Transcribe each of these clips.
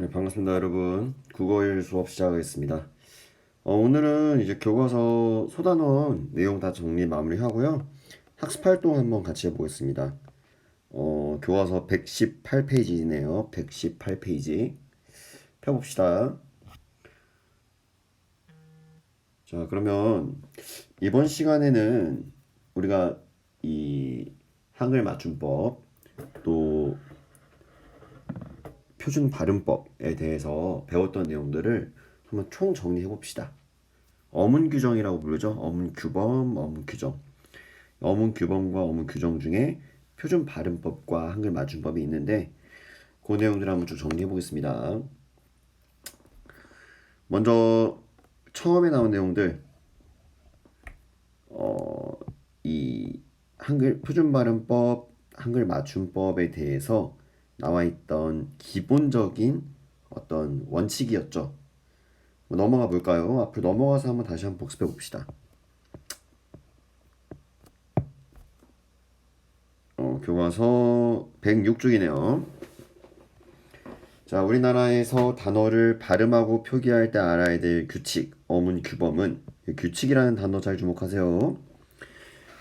네, 반갑습니다, 여러분. 국어일 수업 시작하겠습니다. 오늘은 이제 교과서 소단원 내용 다 정리 마무리하고요. 학습 활동 한번 같이 해보겠습니다. 교과서 118페이지네요. 118페이지. 펴봅시다. 자, 그러면 이번 시간에는 우리가 이 한글 맞춤법, 또 표준 발음법에 대해서 배웠던 내용들을 한번 총 정리해 봅시다. 어문 규정이라고 부르죠. 어문 규범, 어문 규정. 어문 규범과 어문 규정 중에 표준 발음법과 한글 맞춤법이 있는데 그 내용들을 한번 쭉 정리해 보겠습니다. 먼저 처음에 나온 내용들 이 한글 표준 발음법, 한글 맞춤법에 대해서 나와 있던 기본적인 어떤 원칙이었죠. 넘어가 볼까요? 앞으로 넘어가서 한번 다시 한번 복습해 봅시다. 교과서 106쪽이네요. 자, 우리나라에서 단어를 발음하고 표기할 때 알아야 될 규칙, 어문 규범은 규칙이라는 단어 잘 주목하세요.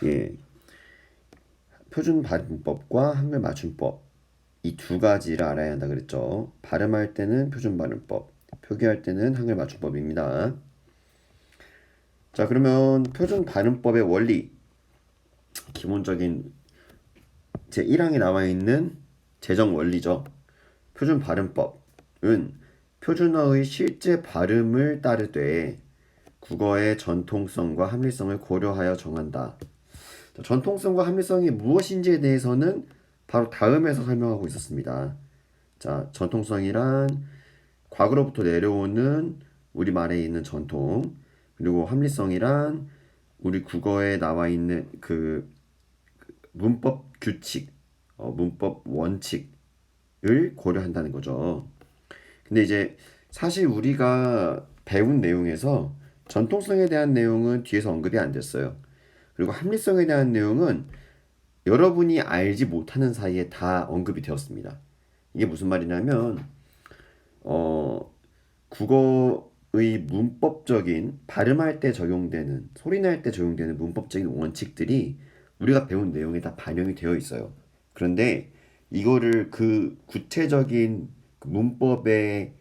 예, 표준 발음법과 한글 맞춤법 이 두 가지를 알아야 한다 그랬죠. 발음할 때는 표준 발음법, 표기할 때는 한글 맞춤법입니다. 자, 그러면 표준 발음법의 원리, 기본적인 제1항에 나와 있는 재정 원리죠. 표준 발음법은 표준어의 실제 발음을 따르되 국어의 전통성과 합리성을 고려하여 정한다. 전통성과 합리성이 무엇인지에 대해서는 바로 다음에서 설명하고 있었습니다. 자, 전통성이란 과거로부터 내려오는 우리말에 있는 전통, 그리고 합리성이란 우리 국어에 나와 있는 그 문법 규칙, 문법 원칙을 고려한다는 거죠. 근데 이제 사실 우리가 배운 내용에서 전통성에 대한 내용은 뒤에서 언급이 안 됐어요. 그리고 합리성에 대한 내용은 여러분이 알지 못하는 사이에 다 언급이 되었습니다. 이게 무슨 말이냐면 국어의 문법적인 발음할 때 적용되는 소리낼 때 적용되는 문법적인 원칙들이 우리가 배운 내용에 다 반영이 되어 있어요. 그런데 이거를 그 구체적인 그 문법의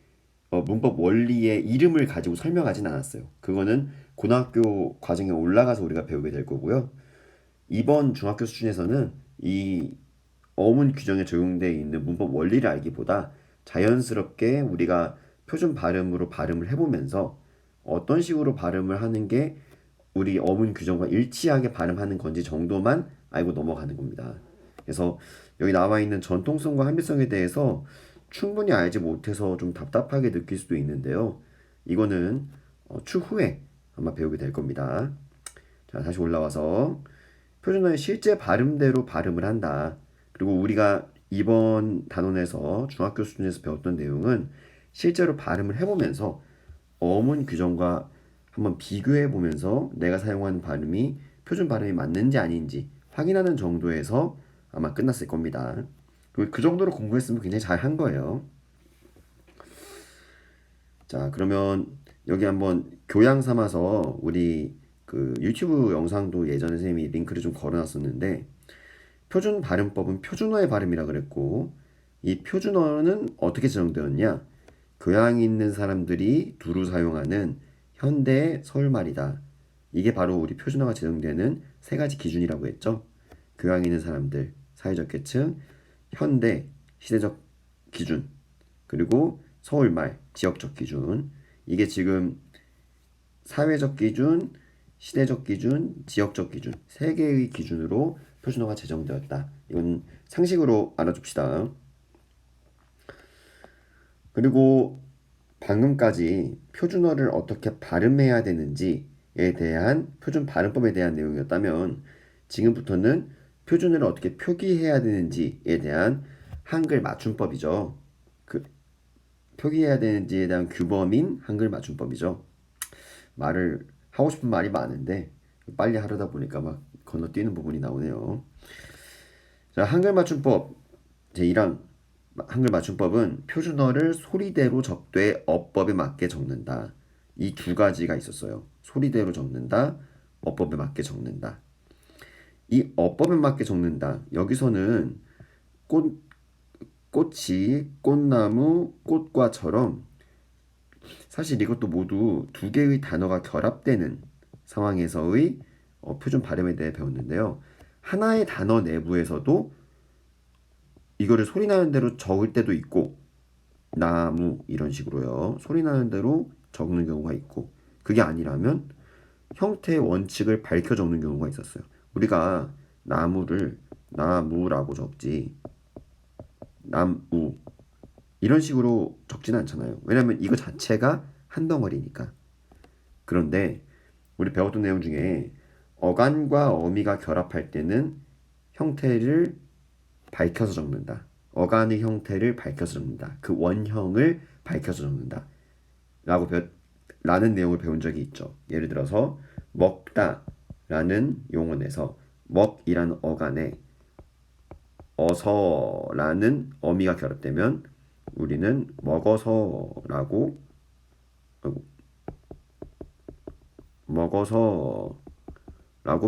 문법 원리의 이름을 가지고 설명하진 않았어요. 그거는 고등학교 과정에 올라가서 우리가 배우게 될 거고요. 이번 중학교 수준에서는 이 어문 규정에 적용되어 있는 문법 원리를 알기보다 자연스럽게 우리가 표준 발음으로 발음을 해보면서 어떤 식으로 발음을 하는 게 우리 어문 규정과 일치하게 발음하는 건지 정도만 알고 넘어가는 겁니다. 그래서 여기 나와 있는 전통성과 합리성에 대해서 충분히 알지 못해서 좀 답답하게 느낄 수도 있는데요. 이거는 추후에 아마 배우게 될 겁니다. 자, 다시 올라와서 표준어의 실제 발음대로 발음을 한다. 그리고 우리가 이번 단원에서 중학교 수준에서 배웠던 내용은 실제로 발음을 해보면서 어문 규정과 한번 비교해 보면서 내가 사용하는 발음이 표준 발음이 맞는지 아닌지 확인하는 정도에서 아마 끝났을 겁니다. 그리고 그 정도로 공부했으면 굉장히 잘 한 거예요. 자, 그러면 여기 한번 교양 삼아서 우리 그 유튜브 영상도 예전에 선생님이 링크를 좀 걸어놨었는데 표준 발음법은 표준어의 발음이라 그랬고 이 표준어는 어떻게 제정되었냐? 교양 있는 사람들이 두루 사용하는 현대 서울말이다. 이게 바로 우리 표준어가 제정되는 세 가지 기준이라고 했죠. 교양 있는 사람들, 사회적 계층, 현대, 시대적 기준, 그리고 서울말, 지역적 기준. 이게 지금 사회적 기준, 시대적 기준, 지역적 기준 세 개의 기준으로 표준어가 제정되었다. 이건 상식으로 알아둡시다. 그리고 방금까지 표준어를 어떻게 발음해야 되는지에 대한 표준 발음법에 대한 내용이었다면 지금부터는 표준어를 어떻게 표기해야 되는지에 대한 한글 맞춤법이죠. 그 표기해야 되는지에 대한 규범인 한글 맞춤법이죠. 말을 하고 싶은 말이 많은데 빨리 하려다 보니까 막 건너뛰는 부분이 나오네요. 자, 한글 맞춤법 제1항 한글 맞춤법은 표준어를 소리대로 적되 어법에 맞게 적는다. 이 두 가지가 있었어요. 소리대로 적는다, 어법에 맞게 적는다. 이 어법에 맞게 적는다. 여기서는 꽃, 꽃이 꽃나무, 꽃과처럼 사실 이것도 모두 두 개의 단어가 결합되는 상황에서의 표준 발음에 대해 배웠는데요. 하나의 단어 내부에서도 이거를 소리 나는 대로 적을 때도 있고 나무 이런 식으로요. 소리 나는 대로 적는 경우가 있고 그게 아니라면 형태의 원칙을 밝혀 적는 경우가 있었어요. 우리가 나무를 나무라고 적지 남우 이런 식으로 적지는 않잖아요. 왜냐면 이거 자체가 한 덩어리니까. 그런데 우리 배웠던 내용 중에 어간과 어미가 결합할 때는 형태를 밝혀서 적는다. 어간의 형태를 밝혀서 적는다. 그 원형을 밝혀서 적는다. 라는 내용을 배운 적이 있죠. 예를 들어서 먹다 라는 용언에서 먹이라는 어간에 어서라는 어미가 결합되면 우리는 먹어서라고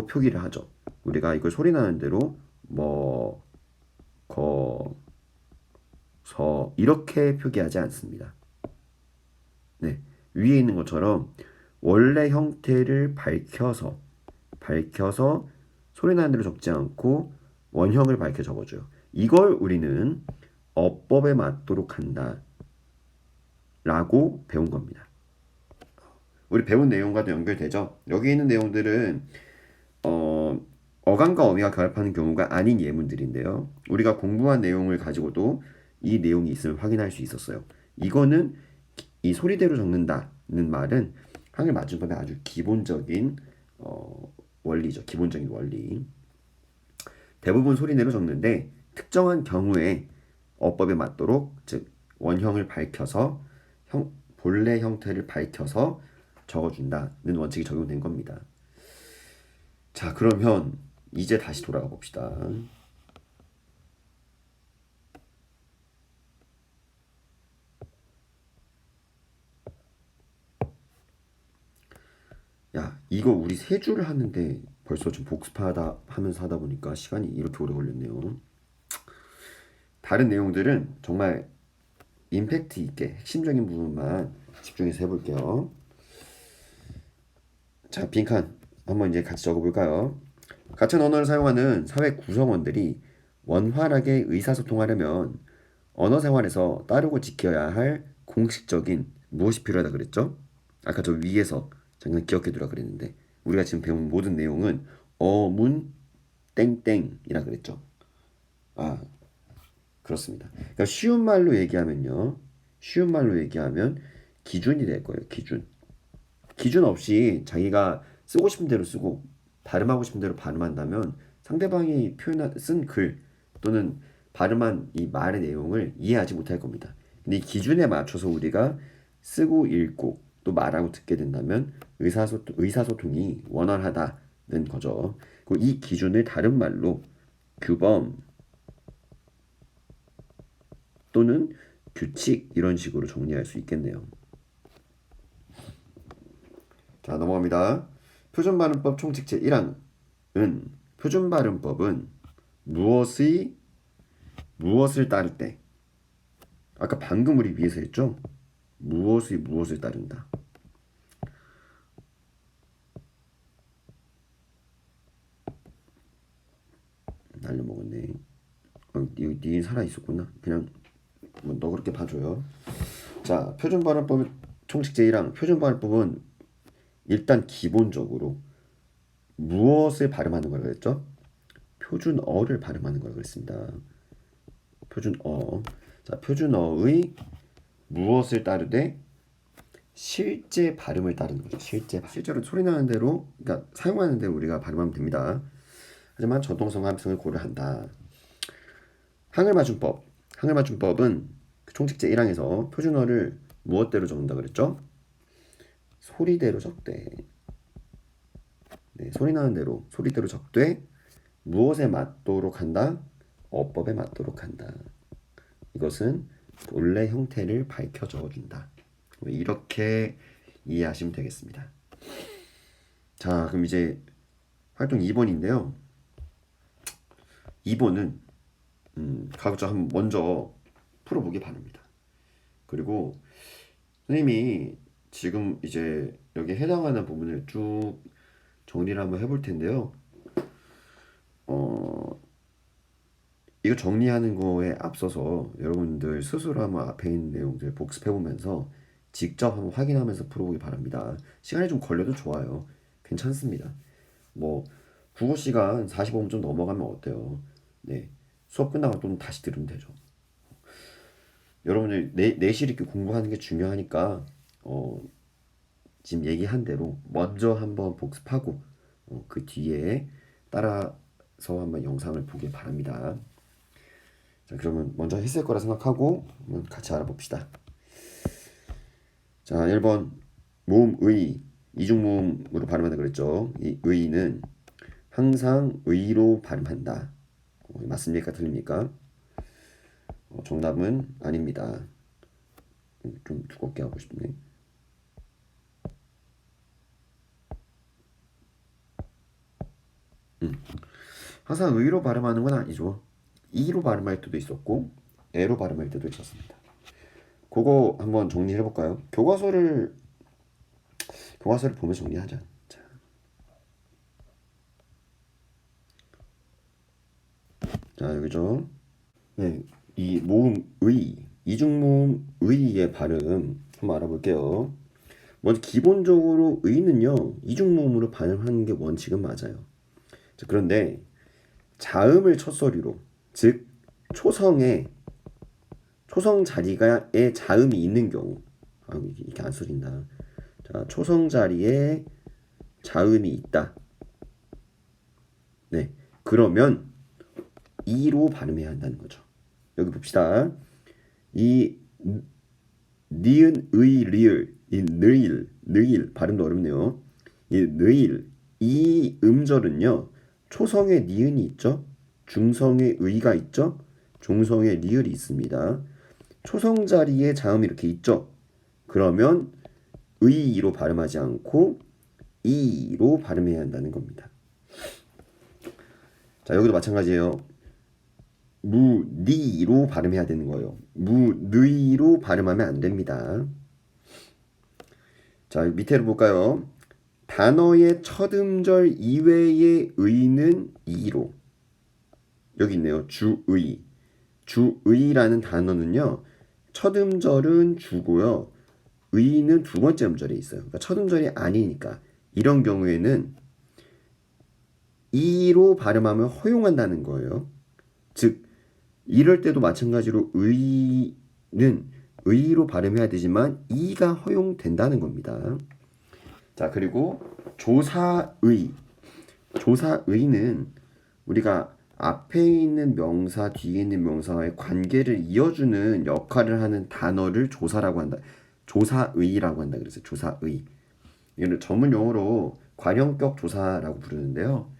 표기를 하죠. 우리가 이걸 소리 나는 대로 서 이렇게 표기하지 않습니다. 네, 위에 있는 것처럼 원래 형태를 밝혀서 소리 나는 대로 적지 않고 원형을 밝혀 적어줘요. 이걸 우리는 어법에 맞도록 한다 라고 배운 겁니다. 우리 배운 내용과도 연결되죠. 여기 있는 내용들은 어간과 어미가 결합하는 경우가 아닌 예문들인데요. 우리가 공부한 내용을 가지고도 이 내용이 있음을 확인할 수 있었어요. 이거는 이 소리대로 적는다는 말은 한글 맞춤법의 아주 기본적인 원리죠. 기본적인 원리. 대부분 소리내로 적는데 특정한 경우에 어법에 맞도록 즉 원형을 밝혀서 본래 형태를 밝혀서 적어준다는 원칙이 적용된 겁니다. 자, 그러면 이제 다시 돌아가 봅시다. 야, 이거 우리 세 줄 하는데 벌써 좀 복습하다 하면서 하다 보니까 시간이 이렇게 오래 걸렸네요. 다른 내용들은 정말 임팩트 있게 핵심적인 부분만 집중해서 해볼게요. 자, 빈칸 한번 이제 같이 적어볼까요? 같은 언어를 사용하는 사회 구성원들이 원활하게 의사소통하려면 언어 생활에서 따르고 지켜야 할 공식적인 무엇이 필요하다 그랬죠? 아까 저 위에서 잠깐 기억해 두라 그랬는데 우리가 지금 배운 모든 내용은 어문 땡땡이라 그랬죠. 아, 그렇습니다. 그러니까 쉬운 말로 얘기하면 기준이 될 거예요. 기준. 기준 없이 자기가 쓰고 싶은 대로 쓰고 발음하고 싶은 대로 발음한다면 상대방이 쓴 글 또는 발음한 이 말의 내용을 이해하지 못할 겁니다. 근데 이 기준에 맞춰서 우리가 쓰고 읽고 또 말하고 듣게 된다면 의사소통이 원활하다는 거죠. 그리고 이 기준을 다른 말로 규범 또는 규칙 이런 식으로 정리할 수 있겠네요. 자, 넘어갑니다. 표준발음법 총칙 제1항은 표준발음법은 무엇을 따를 때 아까 방금 우리 위에서 했죠? 무엇을 따른다. 날려먹었네. 니 살아있었구나. 그냥 너 그렇게 봐줘요. 자, 표준발음법 총칙 제1항 표준발음법은 일단 기본적으로 무엇을 발음하는 걸 그랬죠? 표준어를 발음하는 걸 그랬습니다. 표준어. 자, 표준어의 무엇을 따르되 실제 발음을 따르는 거죠. 실제로 소리 나는 대로, 그러니까 사용하는 대로 우리가 발음하면 됩니다. 하지만 저동성 함성을 고려한다. 한글 맞춤법은 총칙제 1항에서 표준어를 무엇대로 적는다 그랬죠? 소리대로 적되. 네, 소리 나는 대로 소리대로 적되 무엇에 맞도록 한다? 어법에 맞도록 한다. 이것은 본래 형태를 밝혀 적어준다. 이렇게 이해하시면 되겠습니다. 자, 그럼 이제 활동 2번인데요. 2번은 각자 한번 먼저 풀어보기 바랍니다. 그리고 선생님이 지금 이제 여기 해당하는 부분을 쭉 정리를 한번 해볼 텐데요. 이거 정리하는 거에 앞서서 여러분들 스스로 한번 앞에 있는 내용들 복습해보면서 직접 한번 확인하면서 풀어보기 바랍니다. 시간이 좀 걸려도 좋아요. 괜찮습니다. 뭐 국어 시간 45분 좀 넘어가면 어때요? 네, 수업 끝나고 또 다시 들으면 되죠. 여러분들 내실 있게 공부하는 게 중요하니까 지금 얘기한 대로 먼저 한번 복습하고 그 뒤에 따라서 한번 영상을 보길 바랍니다. 자, 그러면 먼저 했을 거라 생각하고 한번 같이 알아봅시다. 자, 1번 모음의 이중모음으로 발음한다 그랬죠. 이 의는 항상 의로 발음한다. 맞습니까? 틀립니까? 정답은 아닙니다. 좀 두껍게 하고 싶네. 항상 의로 발음하는 건 아니죠. 이로 발음할 때도 있었고 에로 발음할 때도 있었습니다. 그거 한번 정리해 볼까요? 교과서를 보면서 정리하자. 자, 여기죠. 네, 이 모음 의, 이중모음 의의 발음 한번 알아볼게요. 먼저 기본적으로 의는요 이중모음으로 발음하는 게 원칙은 맞아요. 자, 그런데 자음을 첫소리로, 즉 초성에 초성 자리에 자음이 있는 경우, 이게 안 써진다. 자, 초성 자리에 자음이 있다. 네, 그러면 이로 발음해야 한다는 거죠. 여기 봅시다. 이 니은 의 리을, 이 느일 발음도 어렵네요. 이 느일, 이 음절은요 초성에 니은이 있죠, 중성에 의가 있죠, 중성에 리을이 있습니다. 초성 자리에 자음이 이렇게 있죠. 그러면 의로 발음하지 않고 이로 발음해야 한다는 겁니다. 자, 여기도 마찬가지예요. 무니로 발음해야 되는 거예요. 무느이로 발음하면 안 됩니다. 자, 밑에로 볼까요? 단어의 첫 음절 이외의 의는 이로. 여기 있네요. 주의. 주의라는 단어는요. 첫 음절은 주고요. 의는 두 번째 음절에 있어요. 그러니까 첫 음절이 아니니까 이런 경우에는 이로 발음하면 허용한다는 거예요. 즉 이럴 때도 마찬가지로 의는 의로 발음해야 되지만 이가 허용된다는 겁니다. 자, 그리고 조사의는 우리가 앞에 있는 명사, 뒤에 있는 명사와의 관계를 이어주는 역할을 하는 단어를 조사라고 한다. 조사의라고 한다. 그래서 조사의. 이거는 전문 용어로 관형격 조사라고 부르는데요.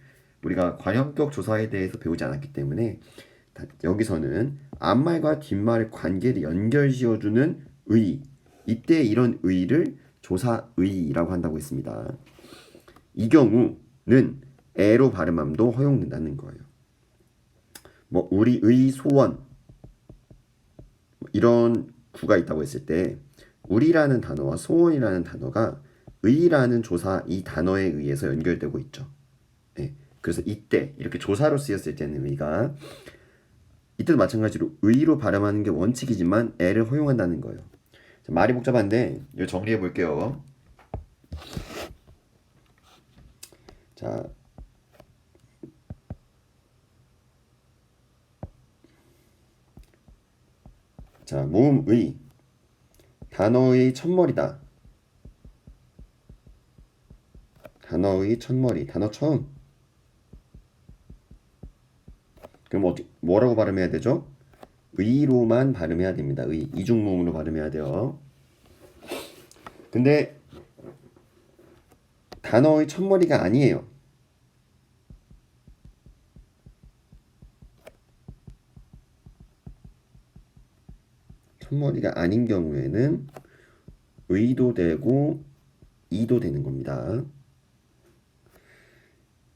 우리가 관형격 조사에 대해서 배우지 않았기 때문에 여기서는 앞말과 뒷말 관계를 연결지어주는 의, 이때 이런 의를 조사의라고 한다고 했습니다. 이 경우는 에로 발음함도 허용된다는 거예요. 뭐 우리의 소원 이런 구가 있다고 했을 때 우리라는 단어와 소원이라는 단어가 의라는 조사 이 단어에 의해서 연결되고 있죠. 네. 그래서 이때 이렇게 조사로 쓰였을 때는 의가 이때도 마찬가지로 의로 발음하는 게 원칙이지만 에를 허용한다는 거예요. 자, 말이 복잡한데 이거 정리해 볼게요. 자, 모음의 단어의 첫머리다. 단어의 첫머리, 단어 처음. 그럼 뭐라고 발음해야 되죠? 의로만 발음해야 됩니다. 이중모음으로 발음해야 돼요. 근데 단어의 첫머리가 아니에요. 첫머리가 아닌 경우에는 의도 되고 이도 되는 겁니다.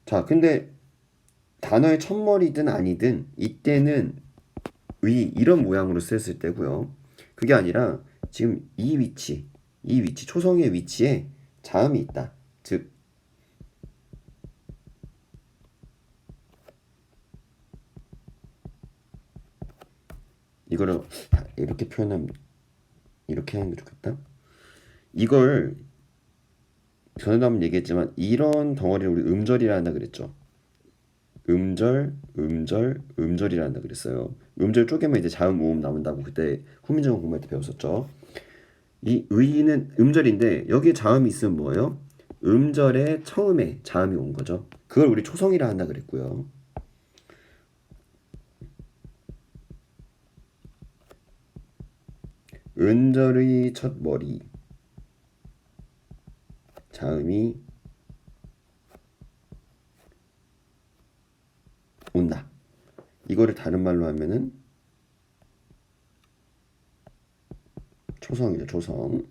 자, 근데 단어의 첫머리든 아니든 이때는 이런 모양으로 쓰였을 때고요. 그게 아니라 지금 이 위치 초성의 위치에 자음이 있다. 즉 이거를 이렇게 표현하면 이렇게 하는 게 좋겠다. 이걸 전에도 한번 얘기했지만 이런 덩어리를 우리 음절이라 한다 그랬죠. 음절이라 한다 그랬어요. 음절 쪼개면 이제 자음 모음 나온다고 그때 후민정음 공부할 때 배웠었죠. 이 의는 음절인데 여기에 자음이 있으면 뭐예요? 음절의 처음에 자음이 온 거죠. 그걸 우리 초성이라 한다 그랬고요. 은절의 첫 머리 자음이 온다. 이거를 다른 말로 하면은 초성이죠. 초성.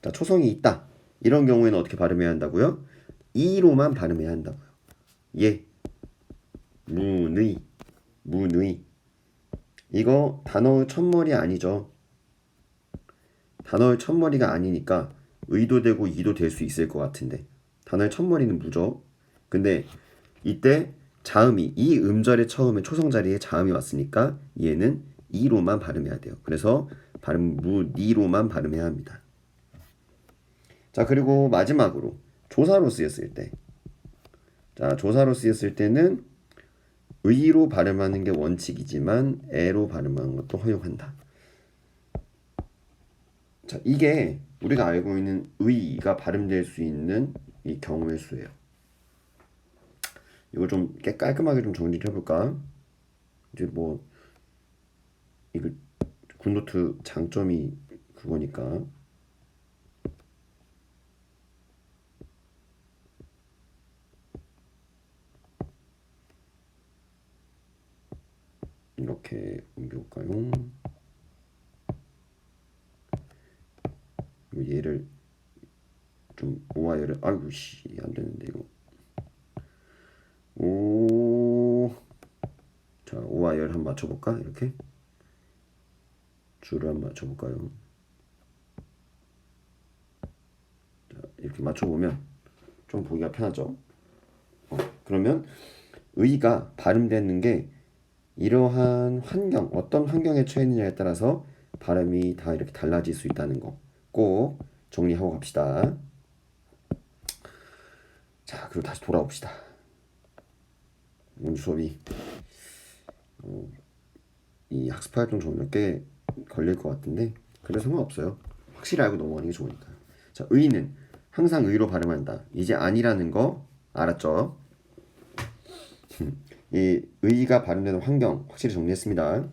자, 초성이 있다. 이런 경우에는 어떻게 발음해야 한다고요? 이로만 발음해야 한다고요. 예. 문의. 이거 단어의 첫머리 아니죠. 단어의 첫머리가 아니니까 의도 되고 이도 될 수 있을 것 같은데 단어의 첫머리는 무죠. 근데 이때 자음이 이 음절의 처음에 초성 자리에 자음이 왔으니까 얘는 이로만 발음해야 돼요. 그래서 발음 무니로만 발음해야 합니다. 자, 그리고 마지막으로 조사로 쓰였을 때, 자, 조사로 쓰였을 때는 의로 발음하는 게 원칙이지만 애로 발음하는 것도 허용한다. 자, 이게 우리가 알고 있는 의가 발음될 수 있는 이 경우의 수예요. 이거 좀 깔끔하게 좀 정리를 해볼까? 이제 뭐 이거 굿노트 장점이 그거니까. 이렇게 옮겨볼까요? 얘를 좀 오와 열을 아이고 씨 안 되는데 이거 자, 오와 열 한번 맞춰볼까? 이렇게 줄을 한번 맞춰볼까요? 자, 이렇게 맞춰보면 좀 보기가 편하죠. 그러면 의가 발음되는 게 이러한 환경, 어떤 환경에 처했느냐에 따라서 발음이 다 이렇게 달라질 수 있다는 거 꼭 정리하고 갑시다. 자, 그리고 다시 돌아옵시다. 오늘 수업이 이 학습 활동 좀 몇 개 걸릴 것 같은데 그래도 상관없어요. 확실히 알고 넘어가는 게 좋으니까. 자, 의는 항상 의로 발음한다. 이제 아니라는 거 알았죠? 이 의가 발음되는 환경 확실히 정리했습니다.